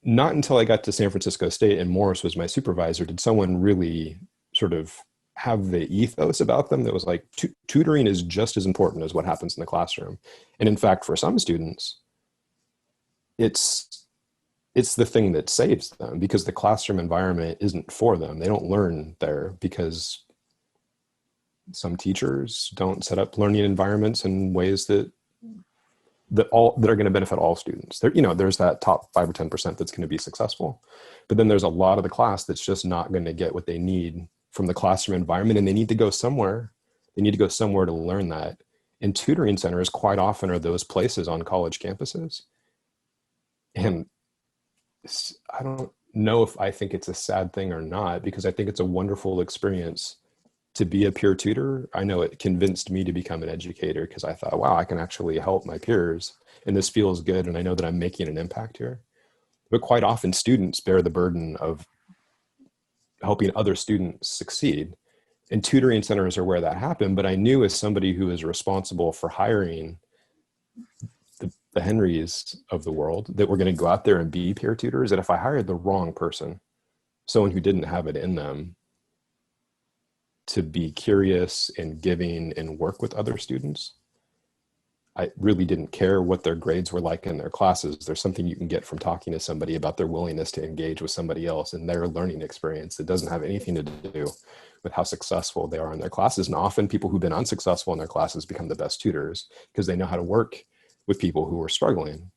not until I got to San Francisco State and Morris was my supervisor did someone really sort of have the ethos about them that was like tutoring is just as important as what happens in the classroom. And in fact, for some students, it's it's the thing that saves them because the classroom environment isn't for them. They don't learn there because some teachers don't set up learning environments in ways that are going to benefit all students. There, there's that top 5 or 10% that's going to be successful, but then there's a lot of the class that's just not going to get what they need from the classroom environment, and they need to go somewhere. They need to go somewhere to learn that. And tutoring centers quite often are those places on college campuses. And I don't know if I think it's a sad thing or not, because I think it's a wonderful experience to be a peer tutor. I know it convinced me to become an educator because I thought, wow, I can actually help my peers and this feels good. And I know that I'm making an impact here. But quite often students bear the burden of helping other students succeed. And tutoring centers are where that happened. But I knew as somebody who is responsible for hiring the Henrys of the world that were going to go out there and be peer tutors, that if I hired the wrong person, someone who didn't have it in them to be curious and giving and work with other students, I really didn't care what their grades were like in their classes. There's something you can get from talking to somebody about their willingness to engage with somebody else and their learning experience that doesn't have anything to do with how successful they are in their classes. And often people who've been unsuccessful in their classes become the best tutors because they know how to work with people who are struggling.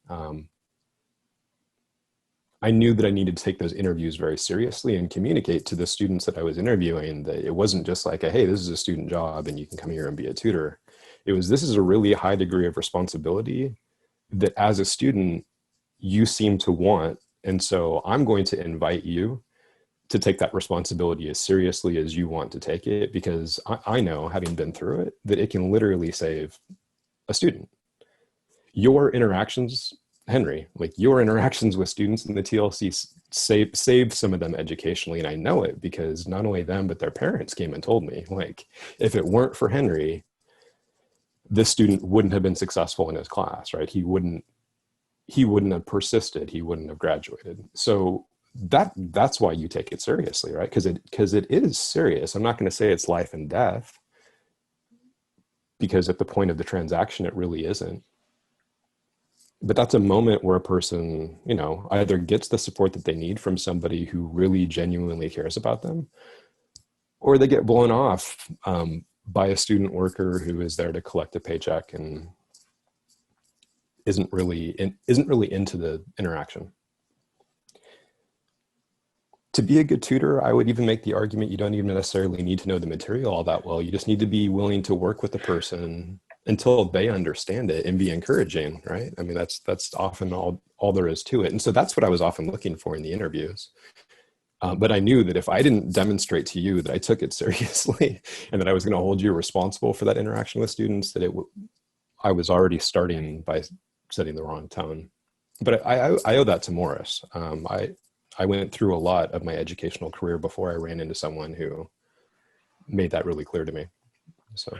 I knew that I needed to take those interviews very seriously and communicate to the students that I was interviewing that it wasn't just like, hey, this is a student job and you can come here and be a tutor. It was, this is a really high degree of responsibility that as a student, you seem to want. And so I'm going to invite you to take that responsibility as seriously as you want to take it, because I know, having been through it, that it can literally save a student. Your interactions, Henry, like your interactions with students in the TLC saved some of them educationally. And I know it because not only them, but their parents came and told me, like, if it weren't for Henry, this student wouldn't have been successful in his class, right? He wouldn't have persisted. He wouldn't have graduated. So that's why you take it seriously, right? Because it is serious. I'm not going to say it's life and death, because at the point of the transaction, it really isn't. But that's a moment where a person, either gets the support that they need from somebody who really genuinely cares about them, or they get blown off by a student worker who is there to collect a paycheck and isn't really into the interaction. To be a good tutor, I would even make the argument you don't even necessarily need to know the material all that well. You just need to be willing to work with the person until they understand it and be encouraging, right? I mean, that's often all there is to it. And so that's what I was often looking for in the interviews. But I knew that if I didn't demonstrate to you that I took it seriously and that I was going to hold you responsible for that interaction with students, that I was already starting by setting the wrong tone. But I owe that to Morris. I went through a lot of my educational career before I ran into someone who made that really clear to me. So.